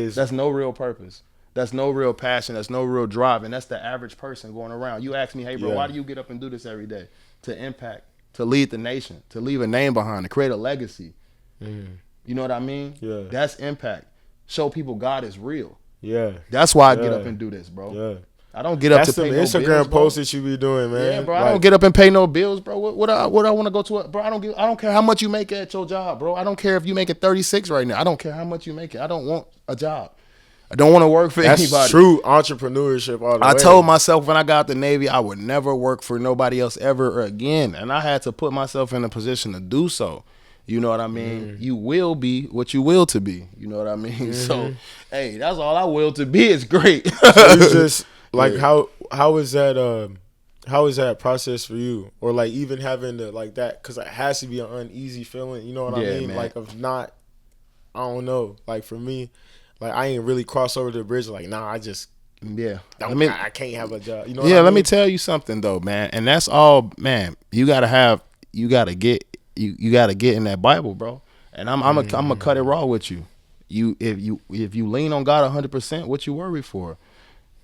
That's no real purpose. That's no real passion. That's no real drive. And that's the average person going around. You ask me, hey, bro, why do you get up and do this every day? To impact, to lead the nation, to leave a name behind, to create a legacy. Mm. You know what I mean? Yeah. That's impact. Show people God is real. Yeah. That's why I get up and do this, bro. Yeah. I don't get up to pay no bills. That's the Instagram post that you be doing, man. Yeah, bro. I don't get up and pay no bills, bro. What I want to go to, bro. I don't care how much you make at your job, bro. I don't care if you make it 36 right now. I don't care how much you make it. I don't want a job. I don't want to work for anybody. That's true entrepreneurship all the way. I told myself when I got out the Navy, I would never work for nobody else ever again. And I had to put myself in a position to do so. You know what I mean? Mm-hmm. You will be what you will to be. You know what I mean? Mm-hmm. So, hey, that's all I will to be. It's great. So you just, like, how is that process for you? Or, like, even having to, like, that, because it has to be an uneasy feeling. You know what I mean? Man. Like, of not, I don't know. Like, for me, like I ain't really crossed over the bridge. Like, nah, I just I can't have a job. You know? Yeah, let me tell you something though, man. And that's all, man. You gotta get in that Bible, bro. And I'm gonna cut it raw with you. If you lean on God 100%, what you worry for?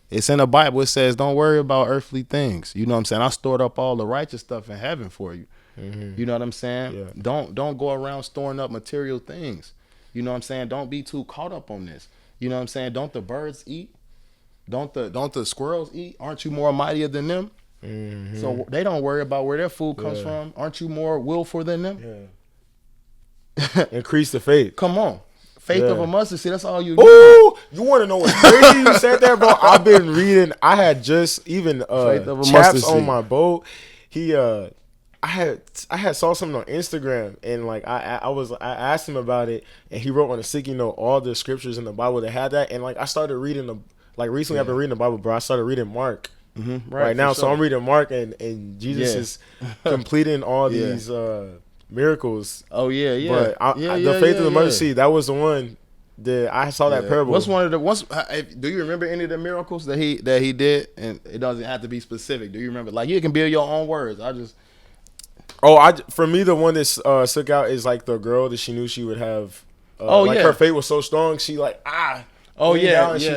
It's in the Bible. It says, don't worry about earthly things. You know what I'm saying? I stored up all the righteous stuff in heaven for you. Mm-hmm. You know what I'm saying? Yeah. Don't go around storing up material things. You know what I'm saying? Don't be too caught up on this. You know what I'm saying? Don't the birds eat? Don't the squirrels eat? Aren't you more mightier than them? Mm-hmm. So they don't worry about where their food comes from. Aren't you more willful than them? Yeah. Increase the faith. Come on. Faith of a mustard seed. That's all you need. Ooh, You want to know what's crazy? You said that, bro. I've been reading. I had just even Chaps on my boat. I had saw something on Instagram, and like I asked him about it, and he wrote on a sticky note all the scriptures in the Bible that had that, and like I started reading recently. I've been reading the Bible, bro. I started reading Mark right now, so I'm reading Mark, and Jesus is completing all these miracles. Oh yeah. But the faith of the mustard seed, that was the one that I saw that parable. What's one of the do you remember any of the miracles that he did? And it doesn't have to be specific. Do you remember? Like you can build your own words. For me, the one that stuck out is like the girl that she knew she would have. Her faith was so strong. She she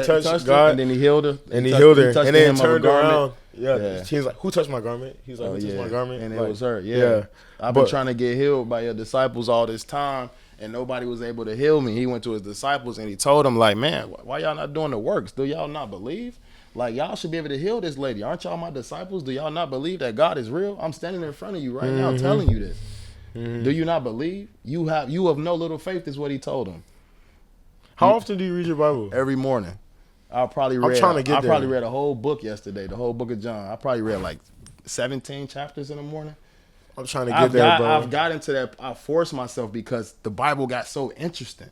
touched God, and then he healed her. And he healed her, and then turned around. Yeah, she was like, "Who touched my garment?" He's like, "Who touched my garment?" And it was her. Yeah. I've been trying to get healed by your disciples all this time, and nobody was able to heal me. He went to his disciples and he told them, like, man, why y'all not doing the works? Do y'all not believe? Like, y'all should be able to heal this lady. Aren't y'all my disciples? Do y'all not believe that God is real? I'm standing in front of you right now telling you this. Do you not believe? You have no little faith is what he told them. How often do you read your Bible? Every morning. I probably read a whole book yesterday, the whole book of John. I probably read like 17 chapters in the morning. I'm trying to get there, bro. I've got into that. I forced myself because the Bible got so interesting.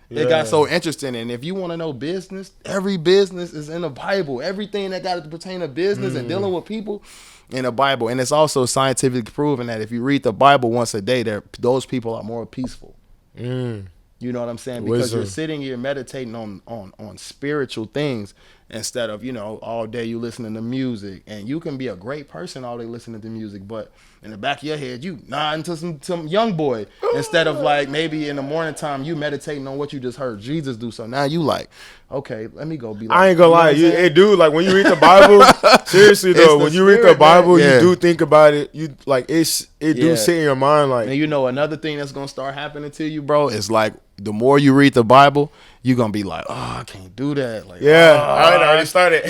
It got so interesting, and if you want to know business, every business is in the Bible. Everything that got to pertain to business and dealing with people in the Bible, and it's also scientifically proven that if you read the Bible once a day, those people are more peaceful. You know what I'm saying? Because you're sitting here meditating on spiritual things instead of, all day you listening to music. And you can be a great person all day listening to music, but in the back of your head, you nodding to some young boy instead of like maybe in the morning time you meditating on what you just heard Jesus do. So now you like, okay, let me go be like. I ain't gonna lie, dude, like when you read the Bible, seriously though, when you read the Bible, you do think about it. You like do sit in your mind like. And another thing that's gonna start happening to you, bro, is like the more you read the Bible, you're gonna be like, oh, I can't do that. Like, I already started.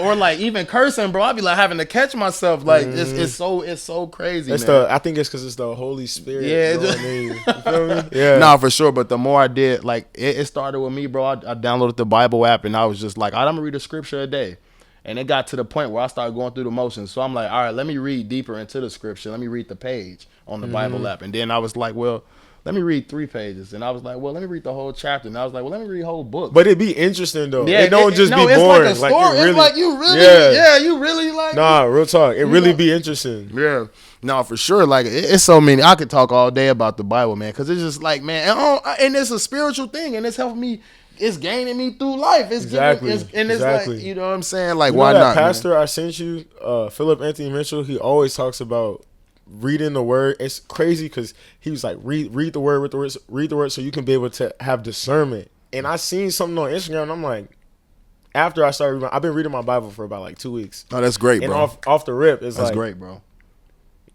Or like even cursing, bro. I'll be like having to catch myself. Like it's so crazy. I think it's because it's the Holy Spirit. Yeah, you know what I mean? You feel me? Yeah. Nah, for sure. But the more I did, like it started with me, bro. I downloaded the Bible app and I was just like, I'm gonna read a scripture a day. And it got to the point where I started going through the motions. So I'm like, all right, let me read deeper into the scripture. Let me read the page on the Bible app. And then I was like, well, let me read 3 pages. And I was like, well, let me read the whole chapter. And I was like, well, let me read the whole book. But it'd be interesting, though. It don't just be boring. It's like a story. You really like Nah, real talk. It really be interesting. Yeah. No, for sure. Like, it's so many. I could talk all day about the Bible, man, because it's just like, man, and it's a spiritual thing, and it's helping me. It's gaining me through life. It's like, you know what I'm saying? Like, why not? Pastor I sent you, Philip Anthony Mitchell, he always talks about reading the word. It's crazy because he was like, read the word so you can be able to have discernment. And I seen something on Instagram and I'm like, after I started reading, I've been reading my Bible for about like 2 weeks. Oh, that's great, bro. And off the rip, that's great, bro.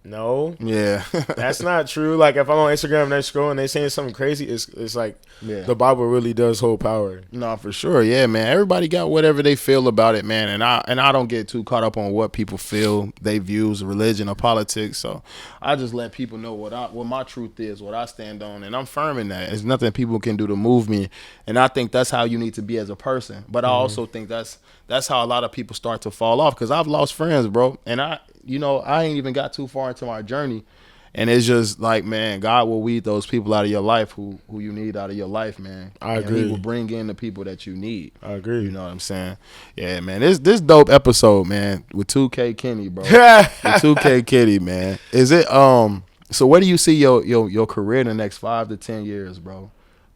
No. Yeah. That's not true. Like if I'm on Instagram and they scroll and they saying something crazy, it's like the Bible really does hold power. No, for sure. Yeah, man. Everybody got whatever they feel about it, man. And I don't get too caught up on what people feel, they views, religion or politics. So I just let people know what my truth is, what I stand on, and I'm firm in that. There's nothing people can do to move me. And I think that's how you need to be as a person. But I also think that's how a lot of people start to fall off, because I've lost friends, bro. And I ain't even got too far into my journey. And it's just like, man, God will weed those people out of your life who you need out of your life, man. I agree. And he will bring in the people that you need. I agree. You know what I'm saying? Yeah, man. This dope episode, man, with 2K Kenny, bro. With 2K Kenny, man. Is it so where do you see your career in the next 5 to 10 years, bro?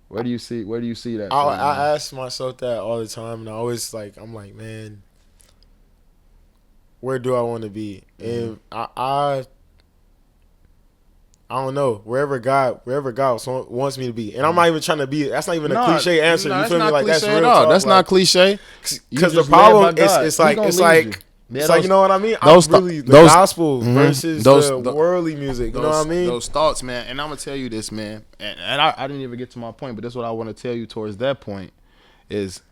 Where do you see that? I ask myself that all the time, and I always I'm like, man, where do I want to be? And I don't know. Wherever God wants me to be, and I'm not even trying to be. That's not even a cliche answer. You feel me? Like that's real talk. That's not cliche. Because the problem it's like you know what I mean. The gospel versus the worldly music. You know what I mean? Those thoughts, man. And I'm gonna tell you this, man. And I didn't even get to my point, but that's what I want to tell you towards that point. Is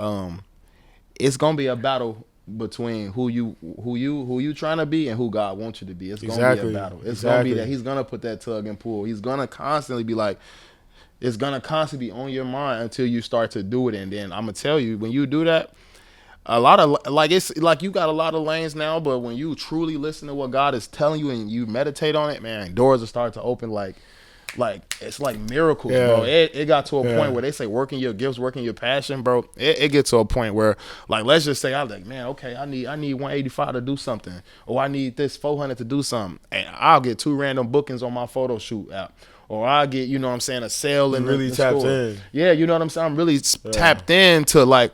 it's gonna be a battle between who you trying to be and who God wants you to be. It's gonna be a battle. It's gonna be that he's gonna put that tug and pull. He's gonna constantly be like, it's gonna constantly be on your mind until you start to do it. And then I'm gonna tell you, when you do that, a lot of like it's like you got a lot of lanes now, but when you truly listen to what God is telling you and you meditate on it, man, doors will start to open like it's like miracles, bro. It got to a point where they say working your gifts, working your passion, bro. It gets to a point where, like, let's just say I was like, man, okay, I need 185 to do something, or I need this 400 to do something, and I'll get 2 random bookings on my photo shoot app. Or I get, you know what I'm saying, a sale in really the tapped store. in. Yeah, you know what I'm saying? I'm really tapped into, like,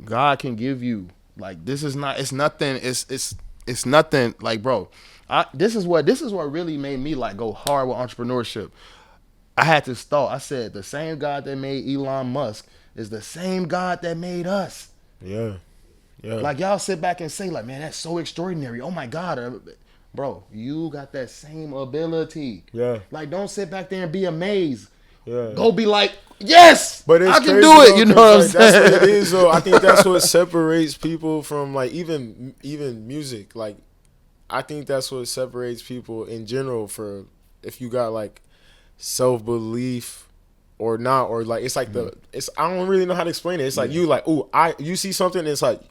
God can give you, like, this is not, it's nothing, it's nothing, like, bro, this is what really made me, like, go hard with entrepreneurship. I had this thought. I said, the same God that made Elon Musk is the same God that made us. Yeah. Like, y'all sit back and say, like, man, that's so extraordinary. Oh, my God. Bro, you got that same ability. Yeah. Like, don't sit back there and be amazed. Yeah. Go be like, yes, but it's I can crazy, do it. Though, you know what I'm like, saying? That's what it is, though. I think that's what separates people from, like, even music. Like, I think that's what separates people in general for if you got, like, self-belief or not, or, like, it's like I don't really know how to explain it. It's like you, like, you see something, it's like,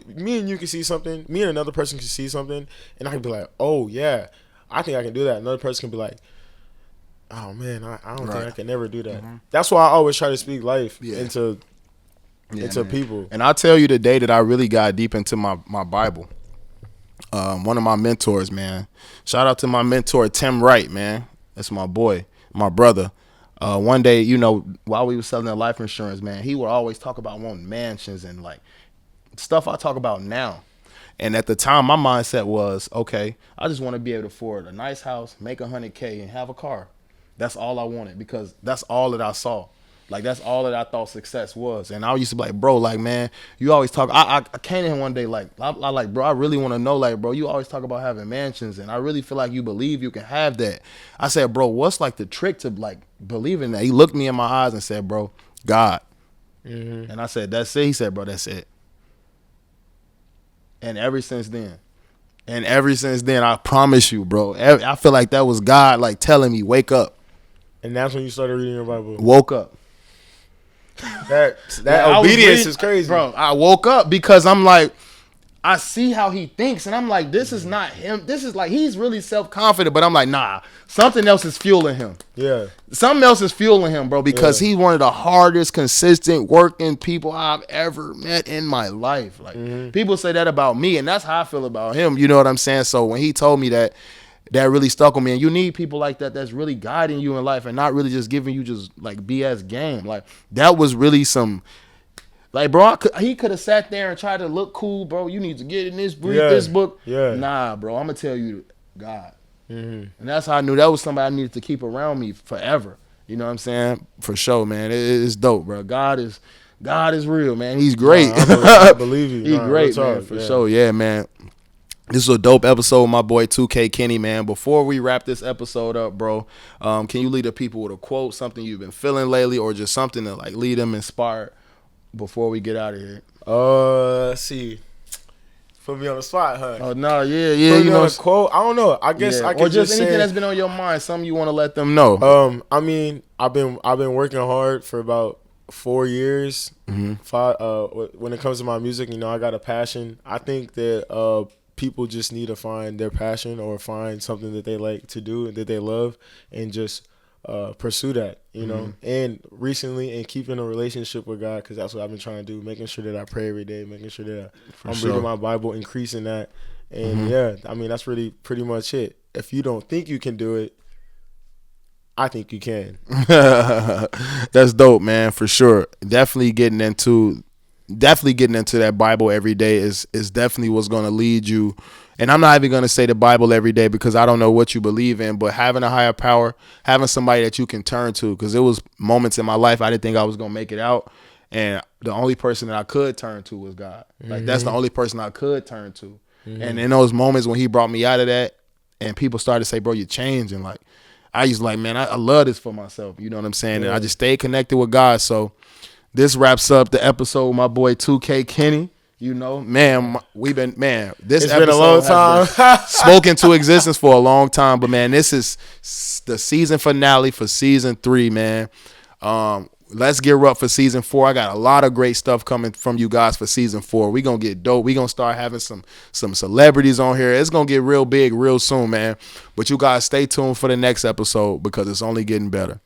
me and you can see something, me and another person can see something, and I can be like, oh, yeah, I think I can do that. Another person can be like, oh, man, I don't think I can never do that. That's why I always try to speak life into people. And I'll tell you the day that I really got deep into my Bible. One of my mentors, man. Shout out to my mentor, Tim Wright, man. That's my boy, my brother. One day, you know, while we were selling that life insurance, man, he would always talk about wanting mansions and, like, stuff I talk about now. And at the time, my mindset was, okay, I just want to be able to afford a nice house, make $100K, and have a car. That's all I wanted, because that's all that I saw. Like, that's all that I thought success was. And I used to be like, bro, like, man, you always talk. I came in one day, like, I like, bro, I really want to know, like, bro, you always talk about having mansions, and I really feel like you believe you can have that. I said, bro, what's, like, the trick to, like, believing that? He looked me in my eyes and said, bro, God. And I said, that's it. He said, bro, that's it. And ever since then, I promise you, bro, I feel like that was God, like, telling me, wake up. And that's when you started reading your Bible. Woke up. That obedience is crazy. Bro, I woke up because I'm like, I see how he thinks, and I'm like, this is not him. This is like, he's really self-confident, but I'm like, nah, something else is fueling him. Yeah. Something else is fueling him, bro, because he's one of the hardest, consistent, working people I've ever met in my life. Like, people say that about me, and that's how I feel about him. You know what I'm saying? So when he told me that, that really stuck with me. And you need people like that that's really guiding you in life and not really just giving you just, like, BS game. Like, that was really some... Like, bro, he could have sat there and tried to look cool, bro. You need to get in this, read this book. Yeah. Nah, bro, I'm going to tell you, God. And that's how I knew that was somebody I needed to keep around me forever. You know what I'm saying? For sure, man. It's dope, bro. God is real, man. He's great. I believe you. He's great, man, for sure. Yeah, man. This is a dope episode with my boy 2K Kenny, man. Before we wrap this episode up, bro, can you lead the people with a quote, something you've been feeling lately, or just something to, like, lead them inspired before we get out of here? Let's see. Put me on the spot, huh? Oh, no, yeah. Put me on a quote. I don't know. I guess I could or just anything say, that's been on your mind, something you want to let them know. I mean, I've been working hard for about 4 years. When it comes to my music, you know, I got a passion. I think that people just need to find their passion or find something that they like to do and that they love, and just pursue that, you know. And recently, in keeping a relationship with God, because that's what I've been trying to do, making sure that I pray every day, making sure that I'm reading my Bible, increasing that. And yeah, I mean, that's really pretty much it. If you don't think you can do it, I think you can. That's dope, man, for sure. Definitely getting into that Bible every day is definitely what's going to lead you. And I'm not even going to say the Bible every day because I don't know what you believe in, but having a higher power, having somebody that you can turn to, because there was moments in my life I didn't think I was going to make it out, and the only person that I could turn to was God. Like, that's the only person I could turn to. And in those moments when he brought me out of that, and people started to say, bro, you're changing, like, I used to, like, man, I love this for myself. You know what I'm saying? And I just stayed connected with God. So this wraps up the episode with my boy 2K Kenny. You know, man, we've been, man, this it's episode been a long time. spoken to existence for a long time. But, man, this is the season finale for season 3, man. Let's gear up for season 4. I got a lot of great stuff coming from you guys for season 4. We're going to get dope. We're going to start having some celebrities on here. It's going to get real big real soon, man. But you guys stay tuned for the next episode because it's only getting better.